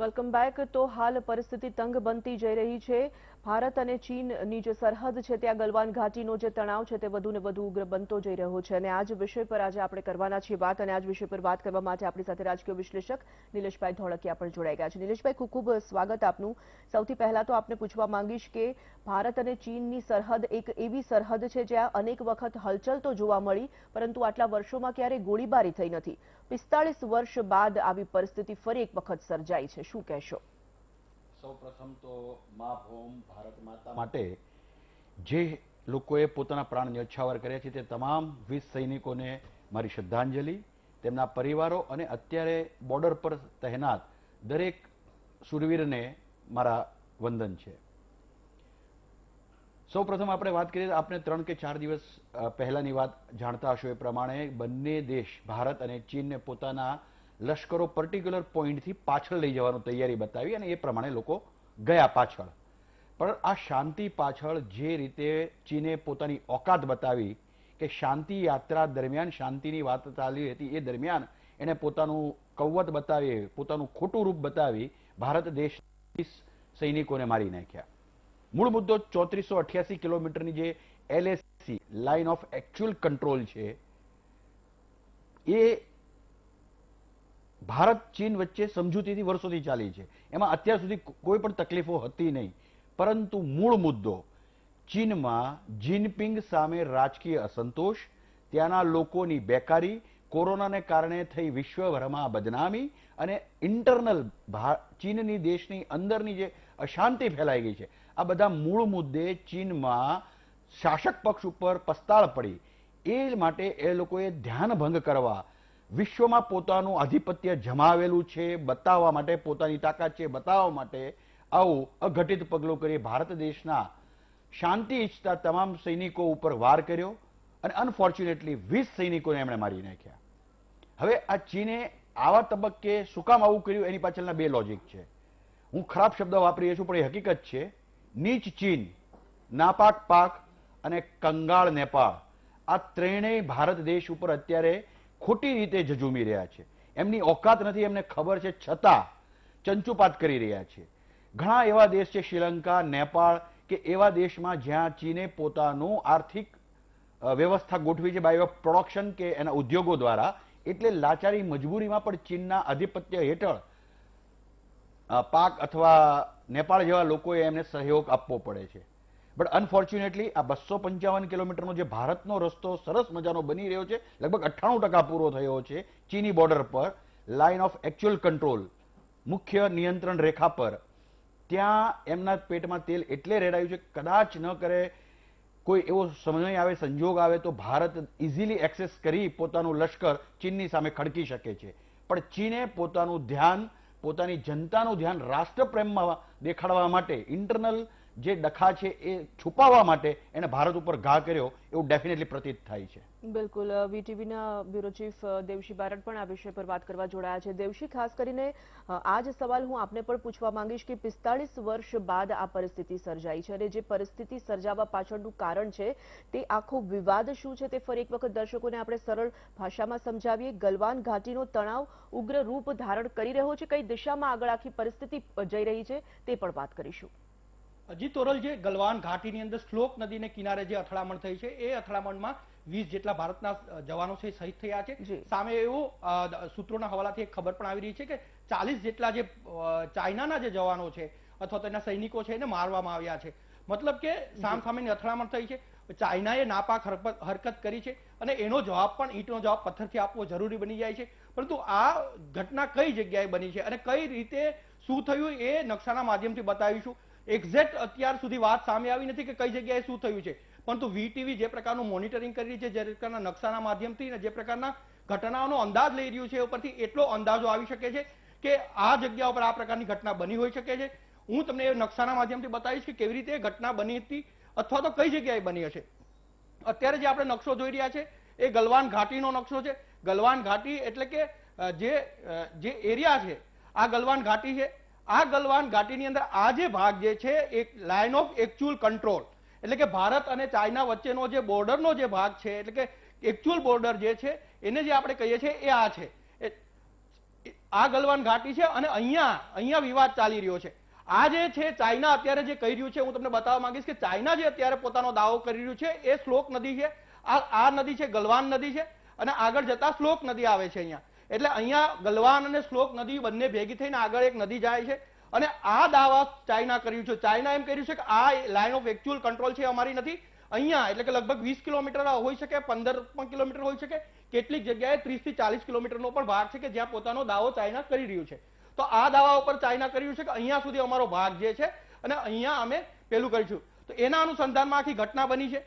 Welcome back. તો હાલ પરિસ્થિતિ તંગ બનતી જઈ રહી છે। ભારત અને ચીનની જે સરહદ છે ત્યાં ગલવાન ઘાટીનો જે તણાવ છે તે વધુ ને વધુ ઉગ્ર બનતો જઈ રહ્યો છે અને આ જ વિષય પર આજે આપણે કરવાના છીએ વાત। અને આ જ વિષય પર વાત કરવા માટે આપણી સાથે રાજકીય વિશ્લેષક નિલેશભાઈ ધોળકિયા પણ જોડાઈ ગયા છે। નિલેશભાઈ, ખૂબ ખૂબ સ્વાગત આપનું। સૌથી પહેલા તો આપને પૂછવા માંગીશ કે ભારત અને ચીનની સરહદ એક એવી સરહદ છે જ્યાં અનેક વખત હલચલ તો જોવા મળી, પરંતુ આટલા વર્ષોમાં ક્યારેય ગોળીબારી થઈ નથી। 45 વર્ષ બાદ આવી પરિસ્થિતિ ફરી એક વખત સર્જાઈ છે, શું કહેશો? સૌપ્રથમ તો મા ભૂમ ભારત માતા માટે જે લોકોએ પોતાના પ્રાણ ન્યોછાવર કર્યા છે તે તમામ વીર સૈનિકોને મારી શ્રદ્ધાંજલિ, તેમના પરિવારો અને અત્યારે બોર્ડર પર તહેનાત દરેક શૂરવીરને મારા વંદન છે। સૌપ્રથમ આપણે વાત કરીએ, આપણે 3 કે 4 દિવસ પહેલાની વાત જાણતા હશો એ પ્રમાણે બંને દેશ ભારત અને ચીનને પોતાના લશ્કરો પર્ટિક્યુલર પોઈન્ટથી પાછળ લઈ જવાની તૈયારી બતાવી અને એ પ્રમાણે લોકો ગયા પાછળ। પણ આ શાંતિ પાછળ જે રીતે ચીને પોતાની ઓકાત બતાવી કે શાંતિ યાત્રા દરમિયાન શાંતિની વાત ચાલી હતી એ દરમિયાન એણે પોતાનું કૌવત બતાવી, પોતાનું ખોટું રૂપ બતાવી ભારત દેશના સૈનિકોને મારી નાખ્યા। મૂળ મુદ્દો 3488 કિલોમીટરની જે LAC line of actual control છે એ ભારત ચીન વચ્ચે સમજૂતીથી વર્ષોથી ચાલી છે, એમાં અત્યાર સુધી કોઈ પણ તકલીફો હતી નહીં। પરંતુ મૂળ મુદ્દો ચીનમાં જિનપિંગ સામે રાજકીય અસંતોષ, ત્યાંના લોકોની બેકારી, કોરોનાને કારણે થઈ વિશ્વભરમાં બદનામી અને ઇન્ટરનલ ચીનની દેશની અંદરની જે અશાંતિ ફેલાઈ ગઈ છે, આ બધા મૂળ મુદ્દે ચીનમાં શાસક પક્ષ ઉપર પસ્તાળ પડી। એ માટે એ લોકોએ ધ્યાનભંગ કરવા, વિશ્વમાં પોતાનું આધિપત્ય જમાવેલું છે બતાવવા માટે, પોતાની તાકાત છે બતાવવા માટે આવું અઘટિત પગલું કરી ભારત દેશના શાંતિ ઈચ્છતા તમામ સૈનિકો ઉપર વાર કર્યો અને અનફોર્ચ્યુનેટલી 20 સૈનિકોને એમણે મારી નાખ્યા। હવે આ ચીને આવા તબક્કે શું કામ આવું કર્યું એની પાછળના બે લોજિક છે। હું ખરાબ શબ્દ વાપરી રહ્યો છું પણ એ હકીકત છે। નીચ ચીન, નાપાક પાક અને કંગાળ નેપાળ, આ ત્રણેય ભારત દેશ ઉપર અત્યારે ખોટી રીતે ઝઝૂમી રહ્યા છે। એમની ઓકાત નથી, એમને ખબર છે છતાં ચંચુપાત કરી રહ્યા છે। ઘણા એવા દેશ છે, શ્રીલંકા, નેપાળ, કે એવા દેશમાં જ્યાં ચીને પોતાનું આર્થિક વ્યવસ્થા ગોઠવી છે બાય ઓફ પ્રોડક્શન કે એના ઉદ્યોગો દ્વારા, એટલે લાચારી મજબૂરીમાં પણ ચીનના આધિપત્ય હેઠળ પાક અથવા નેપાળ જેવા લોકોએ એમને સહયોગ આપવો પડે છે। બટ અનફોર્ચ્યુનેટલી આ 255 કિલોમીટરનો જે ભારતનો રસ્તો સરસ મજાનો બની રહ્યો છે, લગભગ 98% પૂરો થયો છે ચીની બોર્ડર પર, લાઇન ઓફ એકચ્યુઅલ કંટ્રોલ, મુખ્ય નિયંત્રણ રેખા પર, ત્યાં એમના પેટમાં તેલ એટલે રેડાયું છે કદાચ ન કરે કોઈ એવો સમય આવે, સંજોગ આવે તો ભારત ઇઝીલી એક્સેસ કરી પોતાનું લશ્કર ચીનની સામે ખડકી શકે છે। પણ ચીને પોતાનું ધ્યાન, પોતાની જનતાનું ધ્યાન રાષ્ટ્રપ્રેમમાં દેખાડવા માટે, ઇન્ટરનલ જે ડખા છે એ છુપાવવા માટે એને ભારત ઉપર ઘા કર્યો એવું ડેફિનેટલી પ્રતીત થાય છે। બિલકુલ। વીટીવીના બ્યુરો ચીફ દેવશી બારડ પણ આ વિષય પર વાત કરવા જોડાયા છે। દેવશી, ખાસ કરીને આ જ સવાલ હું આપને પણ પૂછવા માંગીશ કે 45 વર્ષ બાદ આ પરિસ્થિતિ સર્જાઈ છે અને જે પરિસ્થિતિ સર્જાવા પાછળનું કારણ છે તે આખો વિવાદ શું છે તે ફરી એક વખત દર્શકોને આપણે સરળ ભાષામાં સમજાવીએ। ગલવાન ઘાટીનો તણાવ ઉગ્ર રૂપ ધારણ કરી રહ્યો છે, કઈ દિશામાં આગળ આખી પરિસ્થિતિ જઈ રહી છે તે પણ વાત કરીશું। જી તોરલ, જે ગલવાન ઘાટીની અંદર શ્લોક નદીને કિનારે જે અથડામણ થઈ છે એ અથડામણમાં 20 જેટલા ભારતના જવાનો છે શહીદ થયા છે। સામે એવું સૂત્રોના હવાલાથી એક ખબર પણ આવી રહી છે કે 40 જેટલા જે ચાઇનાના જે જવાનો છે અથવા તેના સૈનિકો છે એને મારવામાં આવ્યા છે। મતલબ કે સામસામેની અથડામણ થઈ છે, ચાઇનાએ નાપાક હરકત કરી છે અને એનો જવાબ પણ ઈંટનો જવાબ પથ્થરથી આપવો જરૂરી બની જાય છે। પરંતુ આ ઘટના કઈ જગ્યાએ બની છે અને કઈ રીતે શું થયું એ નકશાના માધ્યમથી બતાવીશું। એક્ઝેક્ટ અત્યાર સુધી વાત સામે આવી નથી કે કઈ જગ્યાએ શું થયું છે, પરંતુ વીટીવી જે પ્રકારનું મોનિટરિંગ કરી રહી છે, જે પ્રકારના નકશાના માધ્યમથી અને જે પ્રકારના ઘટનાઓનો અંદાજ લઈ રહ્યું છે એ ઉપરથી એટલો અંદાજો આવી શકે છે કે આ જગ્યા ઉપર આ પ્રકારની ઘટના બની હોઈ શકે છે। હું તમને એ નકશાના માધ્યમથી બતાવીશ કે કેવી રીતે ઘટના બની હતી અથવા તો કઈ જગ્યાએ બની હશે। અત્યારે જે આપણે નકશો જોઈ રહ્યા છે એ ગલવાન ઘાટીનો નકશો છે। ગલવાન ઘાટી એટલે કે જે એરિયા છે આ ગલવાન ઘાટી છે। આ ગલવાન ઘાટીની અંદર આ જે ભાગ જે છે એક લાઇન ઓફ એકચ્યુઅલ કંટ્રોલ એટલે કે ભારત અને ચાઇના વચ્ચેનો જે બોર્ડરનો જે ભાગ છે, એટલે કે એકચ્યુઅલ બોર્ડર જે છે એને જે આપણે કહીએ છીએ એ આ છે। આ ગલવાન ઘાટી છે અને અહીંયા વિવાદ ચાલી રહ્યો છે. આ જે છે ચાઇના અત્યારે જે કહી રહ્યું છે, હું તમને બતાવવા માંગીશ કે ચાઇના જે અત્યારે પોતાનો દાવો કરી રહ્યું છે એ શ્લોક નદી છે. આ નદી છે ગલવાન નદી છે અને આગળ જતા શ્લોક નદી આવે છે અહીંયા. એટલે અહીંયા ગલવાન અને શ્લોક નદી બંને ભેગી થઈને આગળ એક નદી જાય છે અને આ દાવા ચાઇના કર્યું છે. ચાઇના એમ કર્યું છે કે આ લાઇન ઓફ એકચ્યુઅલ કંટ્રોલ છે અમારી નથી. અહીંયા એટલે કે લગભગ 20 કિલોમીટર હોઈ શકે, 15 કિલોમીટર હોઈ શકે, કેટલીક જગ્યાએ 30 થી 40 કિલોમીટરનો પણ ભાગ છે કે જ્યાં પોતાનો દાવો ચાઇના કરી રહ્યું છે. તો આ દાવા ઉપર ચાઇના કર્યું છે કે અહીંયા સુધી અમારો ભાગ જે છે અને અહીંયા અમે પેલું કરીશું. તો એના અનુસંધાનમાં આખી ઘટના બની છે.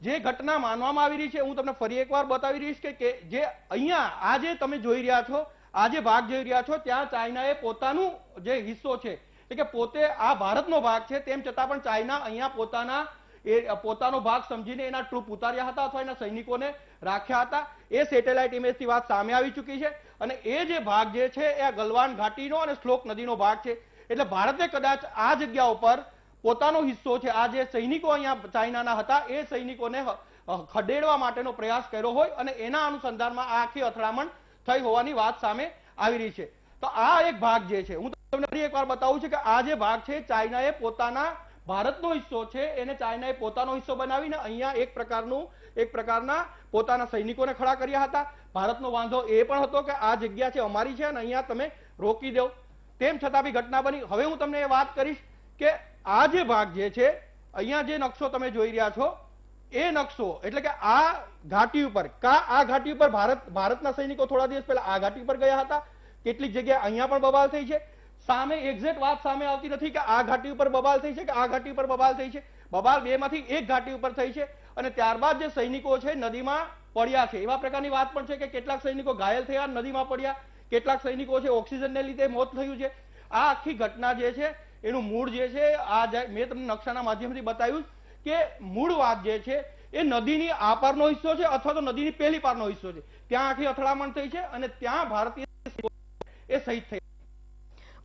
જે ઘટના માનવામાં આવી રહી છે હું તમને ફરી એકવાર બતાવી રહીશ કે જે અહીંયા આ જે તમે જોઈ રહ્યા છો, આ જે ભાગ જોઈ રહ્યા છો, ત્યાં ચાઇનાએ પોતાનું જે હિસ્સો છે એટલે કે પોતે આ ભારતનો ભાગ છે તેમ છતાં પણ ચાઇના અહીંયા પોતાનો ભાગ સમજીને એના ટ્રુપ ઉતાર્યા હતા અથવા એના સૈનિકોને રાખ્યા હતા. એ સેટેલાઇટ ઇમેજથી વાત સામે આવી ચૂકી છે અને એ જે ભાગ જે છે એ ગલવાન ઘાટીનો અને શ્લોક નદીનો ભાગ છે. એટલે ભારતે કદાચ આ જગ્યા ઉપર પોતાનો હિસ્સો છે, આ જે સૈનિકો અહીંયા ચાઇનાના હતા એ સૈનિકોને ખદેડવા માટેનો પ્રયાસ કર્યો હોય અને એના અનુસંધાનમાં આ આખી અથડામણ થઈ હોવાની વાત સામે આવી રહી છે. તો આ એક ભાગ જે છે હું તમને ફરી એકવાર બતાવું છું કે આ જે ભાગ છે ચાઇનાએ પોતાના ભારતનો હિસ્સો છે એને ચાઇનાએ પોતાનો હિસ્સો બનાવીને અહીંયા એક પ્રકારના પોતાના સૈનિકોને ખડા કર્યા હતા. ભારતનો વાંધો એ પણ હતો કે આ જગ્યા છે અમારી છે અને અહીંયા તમે રોકી દો. તેમ છતાં બી ઘટના બની. હવે હું તમને એ વાત કરીશ કે આ જે ભાગ જે છે અહીંયા જે નકશો તમે જોઈ રહ્યા છો એ નકશો એટલે કે આ ઘાટી ઉપર આ ઘાટી ઉપર ભારતના સૈનિકો થોડા દિવસ પહેલા આ ઘાટી ઉપર ગયા હતા. કેટલીક જગ્યાએ અહીંયા પણ બબાલ થઈ છે. સામે એક્ઝેક્ટ વાત સામે આવતી નથી કે આ ઘાટી ઉપર બબાલ થઈ છે કે આ ઘાટી ઉપર બબાલ થઈ છે. બબાલ બેમાંથી એક ઘાટી ઉપર થઈ છે અને ત્યારબાદ જે સૈનિકો છે નદીમાં પડ્યા છે. એવા પ્રકારની વાત પણ છે કે કેટલાક સૈનિકો ઘાયલ થયા, નદીમાં પડ્યા, કેટલાક સૈનિકો છે ઓક્સિજનને લીધે મોત થયું છે. આ આખી ઘટના જે છે એનું મૂળ જે છે મેં તમને નકશાના માધ્યમથી બતાવ્યું કે મૂળ વાત જે છે એ નદીની આ પારનો હિસ્સો છે અથવા તો નદીની પેલી પારનો હિસ્સો છે. ત્યાં આખી અથડામણ થઈ છે અને ત્યાં ભારતીય એ શહીદ થઈ.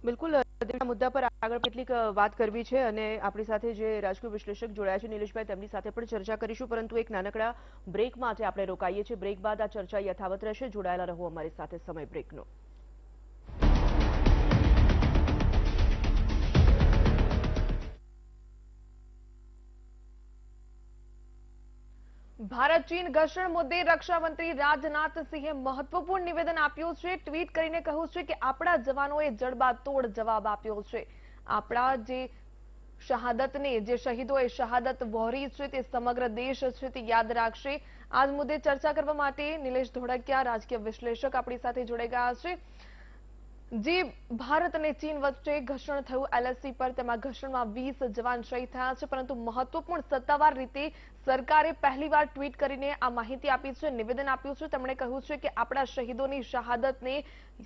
બિલકુલ મુદ્દા પર આગળ કેટલીક વાત કરવી છે અને આપણી સાથે જે રાજકીય વિશ્લેષક જોડાયા છે નિલેશભાઈ તેમની સાથે પણ ચર્ચા કરીશું, પરંતુ એક નાનકડા બ્રેક માટે આપણે રોકાઈએ છીએ. બ્રેક બાદ આ ચર્ચા યથાવત રહેશે. જોડાયેલા રહો અમારી સાથે. સમય બ્રેકનો. ભારત ચીન ઘર્ષણ મુદ્દે રક્ષામંત્રી રાજનાથસિંહે મહત્વપૂર્ણ નિવેદન આપ્યું છે. ટ્વીટ કરીને કહ્યું છે કે આપણા જવાનોએ જડબાતોડ જવાબ આપ્યો છે. આપણા જે શહાદતને, જે શહીદોએ શહાદત વહોરી છે તે સમગ્ર દેશ છે તે યાદ રાખશે. આ મુદ્દે ચર્ચા કરવા માટે નિલેશ ધોળકિયા રાજકીય વિશ્લેષક આપણી સાથે જોડાઈ ગયા છે. જે ભારત અને ચીન વચ્ચે ઘર્ષણ થયું એલએસી પર, તેમાં ઘર્ષણમાં 20 જવાન શહીદ થયા છે, પરંતુ મહત્વપૂર્ણ સત્તાવાર રીતે સરકારે પહેલીવાર ટ્વીટ કરીને આ માહિતી આપી છે, નિવેદન આપ્યું છે. તેમણે કહ્યું છે કે આપણા શહીદોની શહાદતને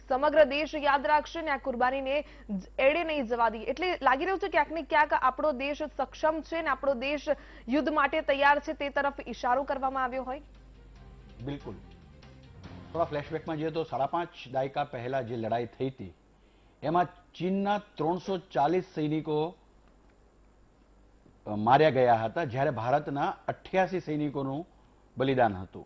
સમગ્ર દેશ યાદ રાખશે અને આ કુરબાનીને એડે નહીં જવા દે. એટલે લાગી રહ્યું છે ક્યાંક ને ક્યાંક આપણો દેશ સક્ષમ છે અને આપણો દેશ યુદ્ધ માટે તૈયાર છે તે તરફ ઇશારો કરવામાં આવ્યો હોય. બિલકુલ. થોડા ફ્લેશબેકમાં જઈએ તો 5.5 દાયકા પહેલા જે લડાઈ થઈ હતી એમાં ચીનના 340 સૈનિકો માર્યા ગયા હતા, જ્યારે ભારતના 88 સૈનિકોનું બલિદાન હતું.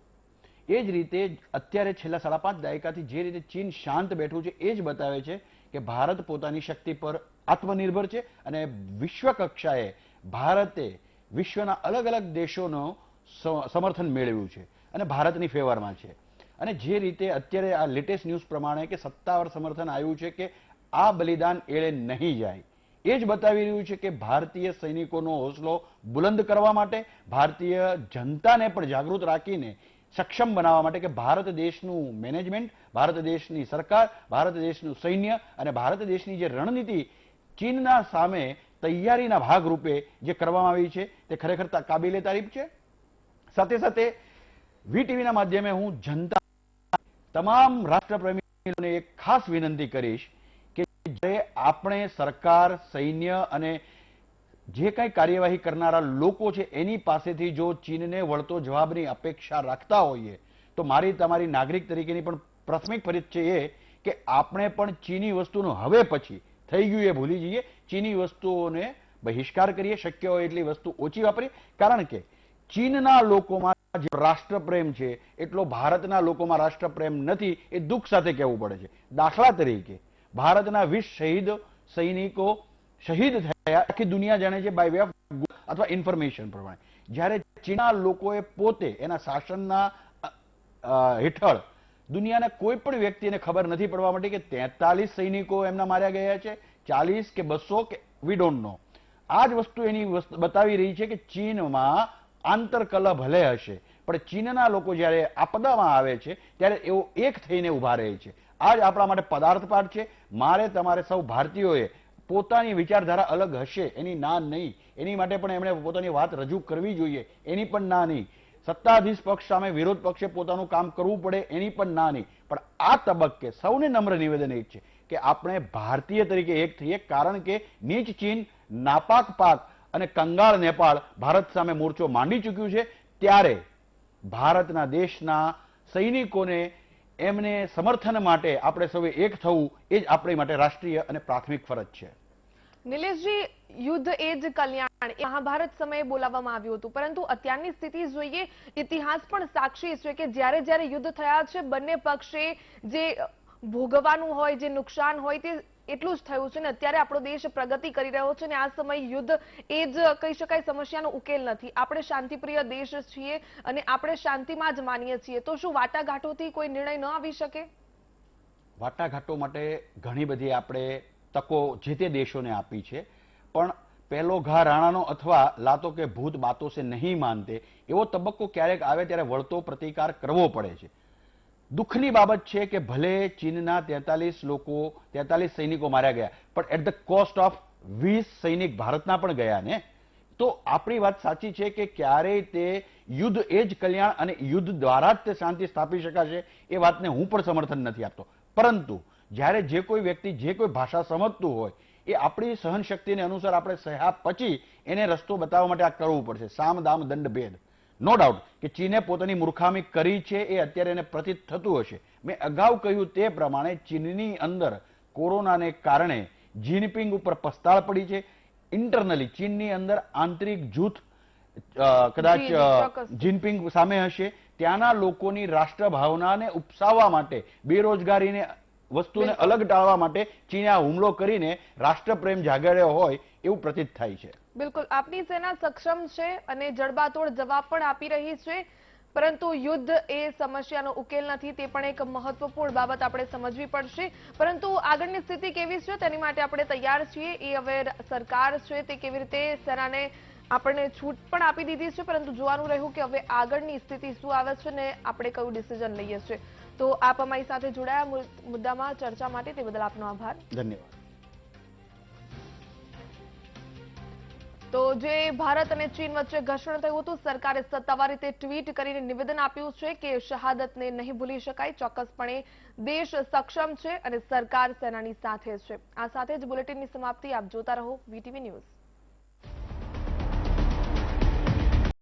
એ જ રીતે અત્યારે છેલ્લા 5.5 દાયકાથી જે રીતે ચીન શાંત બેઠું છે એ જ બતાવે છે કે ભારત પોતાની શક્તિ પર આત્મનિર્ભર છે અને વિશ્વ કક્ષાએ ભારતે વિશ્વના અલગ અલગ દેશોનું સમર્થન મેળવ્યું છે અને ભારતની ફેવરમાં છે. અને જે રીતે અત્યારે આ લેટેસ્ટ ન્યૂઝ પ્રમાણે કે સત્તાવાર સમર્થન આવ્યું છે કે આ બલિદાન એળે નહીં જાય, એ જ બતાવી રહ્યું છે કે ભારતીય સૈનિકોનો હોસલો બુલંદ કરવા માટે, ભારતીય જનતાને પણ જાગૃત રાખીને સક્ષમ બનાવવા માટે કે ભારત દેશનું મેનેજમેન્ટ, ભારત દેશની સરકાર, ભારત દેશનું સૈન્ય અને ભારત દેશની જે રણનીતિ ચીનના સામે તૈયારીના ભાગરૂપે જે કરવામાં આવી છે તે ખરેખર કાબિલે તારીફ છે. સાથે સાથે વીટીવીના માધ્યમે હું જનતા તમામ રાષ્ટ્રપ્રેમીઓને એક ખાસ વિનંતી કરીશ કે જે આપણે સરકાર, સૈન્ય અને જે કંઈ કાર્યવાહી કરનારા લોકો છે એની પાસેથી જો ચીનને વળતો જવાબની અપેક્ષા રાખતા હોઈએ તો મારી તમારી નાગરિક તરીકેની પણ પ્રાથમિક ફરજ છે એ કે આપણે પણ ચીની વસ્તુનું હવે પછી થઈ ગયું એ ભૂલી જઈએ, ચીની વસ્તુઓને બહિષ્કાર કરીએ, શક્ય હોય એટલી વસ્તુ ઓછી વાપરીએ. કારણ કે ચીનના લોકોમાં જે રાષ્ટ્રપ્રેમ છે એટલો ભારતના લોકોમાં રાષ્ટ્રપ્રેમ નથી, એ દુઃખ સાથે કહેવું પડે છે. દાખલા તરીકે ભારતના 20 શહીદ સૈનિકો શહીદ થયા આખી દુનિયા જાણે છે બાય વે ઓફ અથવા ઇન્ફોર્મેશન પ્રમાણે. જ્યારે ચીનના લોકોએ પોતે એના શાસનના હેઠળ દુનિયાના કોઈ પણ વ્યક્તિને ખબર નથી પડવા માટે કે 43 સૈનિકો એમના માર્યા ગયા છે, 40 કે 200 કે વી ડોન્ટ નો. આ જ વસ્તુ એની બતાવી રહી છે કે ચીનમાં આંતરકલહ ભલે હશે પણ ચીનના લોકો જ્યારે આપદામાં આવે છે ત્યારે એઓ એક થઈને ઉભા રહે છે. આ જ આપણા માટે પદાર્થપાઠ છે. મારે તમારે સૌ ભારતીયોએ પોતાની વિચારધારા અલગ હશે એની ના નહીં, એની માટે પણ એમણે પોતાની વાત રજૂ કરવી જોઈએ, એની પણ ના નહીં. સત્તાધીશ પક્ષ સામે વિરોધ પક્ષે પોતાનું કામ કરવું પડે એની પણ ના નહીં. પણ આ તબક્કે સૌને નમ્ર નિવેદન એ છે કે આપણે ભારતીય તરીકે એક થઈએ, કારણ કે નીચ ચીન, નાપાક પાક અને કંગાળ નેપાળ ભારત સામે મોરચો માંડી ચૂક્યું છે. ત્યારે ભારતના દેશના સૈનિકોને એમને સમર્થન માટે આપણે સૌએ એક થવું એ જ આપણી માટે રાષ્ટ્રીય અને પ્રાથમિક ફરજ છે. નિલેશજી, યુદ્ધ એ જ કલ્યાણ એ મહાભારત સમયે બોલાવવામાં આવ્યું હતું, પરંતુ અત્યારની સ્થિતિ જોઈએ, ઇતિહાસ પણ સાક્ષી છે કે જ્યારે જ્યારે યુદ્ધ થયા છે બંને પક્ષે જે ભોગવવાનું હોય, જે નુકસાન હોય તે એટલું જ થયું છે ને અત્યારે આપણો દેશ પ્રગતિ કરી રહ્યો છે ને આ સમયે યુદ્ધ એ જ કહી શકાય સમસ્યાનો ઉકેલ નથી. આપણે શાંતિપ્રિય દેશ છીએ અને આપણે શાંતિમાં જ માનીએ છીએ, તો શું વાટાઘાટોથી કોઈ નિર્ણય ન આવી શકે? વાટાઘાટો માટે ઘણી બધી આપણે તકો જે તે દેશોને આપી છે, પણ પહેલો ઘા રાણાનો અથવા લાતો કે ભૂત બાતો સે નહીં માનતે એવો તબક્કો ક્યારેક આવે ત્યારે વળતો પ્રતિકાર કરવો પડે છે. દુઃખની બાબત છે કે ભલે ચીનના 43 સૈનિકો માર્યા ગયા, પણ એટ ધ કોસ્ટ ઓફ 20 સૈનિક ભારતના પણ ગયા ને. તો આપણી વાત સાચી છે કે ક્યારેય તે યુદ્ધ એ જ કલ્યાણ અને યુદ્ધ દ્વારા જ તે શાંતિ સ્થાપી શકાશે એ વાતને હું પણ સમર્થન નથી આપતો. પરંતુ જ્યારે જે કોઈ વ્યક્તિ જે કોઈ ભાષા સમજતું હોય એ આપણી સહનશક્તિને અનુસાર આપણે સહ્યા પછી એને રસ્તો બતાવવા માટે આ કરવું પડશે. સામ દામ દંડ ભેદ. નો ડાઉટ કે ચીને પોતાની મૂર્ખામી કરી છે એ અત્યારે એને પ્રતીત થતું હશે. મેં અગાઉ કહ્યું તે પ્રમાણે ચીનની અંદર કોરોનાને કારણે જિનપિંગ ઉપર પસ્તાળ પડી છે. ઇન્ટરનલી ચીનની અંદર આંતરિક જૂથ કદાચ જિનપિંગ સામે હશે. ત્યાંના લોકોની રાષ્ટ્રભાવનાને ઉપસાવવા માટે, બેરોજગારીને વસ્તુને અલગ ટાળવા માટે ચીને આ હુમલો કરીને રાષ્ટ્રપ્રેમ જાગર્યો હોય એવું પ્રતીત થાય છે. બિલકુલ, આપની સેના સક્ષમ છે અને જડબાતોડ જવાબ પણ આપી રહી છે, પરંતુ યુદ્ધ એ સમસ્યાનો ઉકેલ નથી, તે પણ એક મહત્વપૂર્ણ બાબત આપણે સમજવી પડશે. પરંતુ આગળની સ્થિતિ કેવી છે તેની માટે આપણે તૈયાર છીએ. એ હવે સરકાર છે તે કેવી રીતે સેનાને આપણને છૂટ પણ આપી દીધી છે, પરંતુ જોવાનું રહ્યું કે હવે આગળની સ્થિતિ શું આવે છે ને આપણે કયું ડિસિઝન લઈએ છીએ. તો આપ અમારી સાથે જોડાયા મુદ્દામાં ચર્ચા માટે, તે બદલ આપનો આભાર. ધન્યવાદ. તો જે ભારત અને ચીન વચ્ચે ઘર્ષણ થયું હતું, સરકારે સત્તાવાર રીતે ટ્વીટ કરીને નિવેદન આપ્યું છે કે શહાદતને નહીં ભૂલી શકાય. ચોક્કસપણે દેશ સક્ષમ છે અને સરકાર સેનાની સાથે છે. આ સાથે જ બુલેટિનની સમાપ્તિ. આપ જોતા રહો વીટીવી ન્યૂઝ.